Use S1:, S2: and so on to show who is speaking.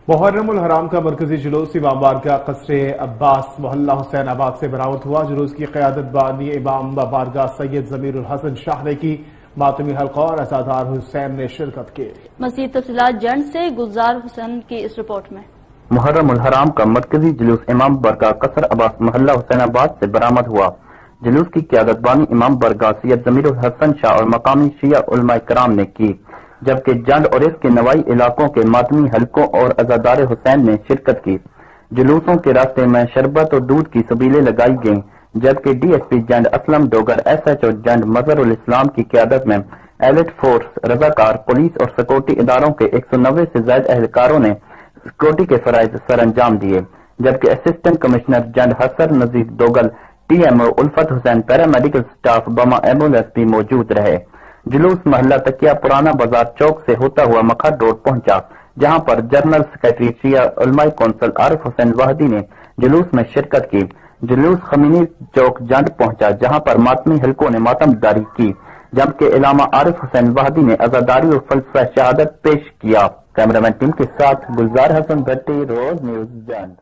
S1: محرم الحرام کا مرکزی جلوس امام بارگاہ قصر عباس محلہ حسین آباد سے برآمد ہوا۔ جلوس کی قیادت بانی امام بارگاہ سید ضمیر الحسن شاہ نے کی۔ ماتمی حلقہ اور عزادار حسین نے شرکت کی۔
S2: مزید تفصیلات جنڈ سے گلزار حسین کی اس رپورٹ میں۔
S3: محرم الحرام کا مرکزی جلوس امام بارگاہ قصر عباس محلہ حسین آباد سے برآمد ہوا۔ جلوس کی قیادت بانی امام بارگاہ سید ضمیر الحسن شاہ اور مقامی شیعہ علماء کرام نے کی، جبکہ جنڈ اور اس کے نوائی علاقوں کے ماتمی حلقوں اور عزادار حسین نے شرکت کی۔ جلوسوں کے راستے میں شربت اور دودھ کی سبیلیں لگائی گئیں، جبکہ D S P Jand Aslam Dogar, S H O Jand Mazhar ul Islam کی قیادت میں ایلٹ فورس، رضاکار پولیس اور سیکورٹی اداروں کے 190 سے زائد اہلکاروں نے سیکورٹی کے فرائض سر انجام دیے، جبکہ assistant commissioner Jand Hassan Nazir Dogal, T M O Ulfat Hussain, paramedical staff, بما ایمبولینس بھی موجود رہے۔ جلوس محلہ تکیہ پرانا بازار چوک سے ہوتا ہوا مکھر روڈ پہنچا، جہاں پر جنرل سیکرٹری شیعہ علماء کونسل عارف حسین وحدی نے جلوس میں شرکت کی۔ جلوس خمینی چوک جنڈ پہنچا، جہاں پر ماتمی حلقوں نے ماتم داری کی، جبکہ علامہ عارف حسین وحدی نے عزاداری اور فلسفہ شہادت پیش کیا۔ کیمرہ مین ٹیم کے ساتھ گلزار حسن بھٹی، روز نیوز جنڈ۔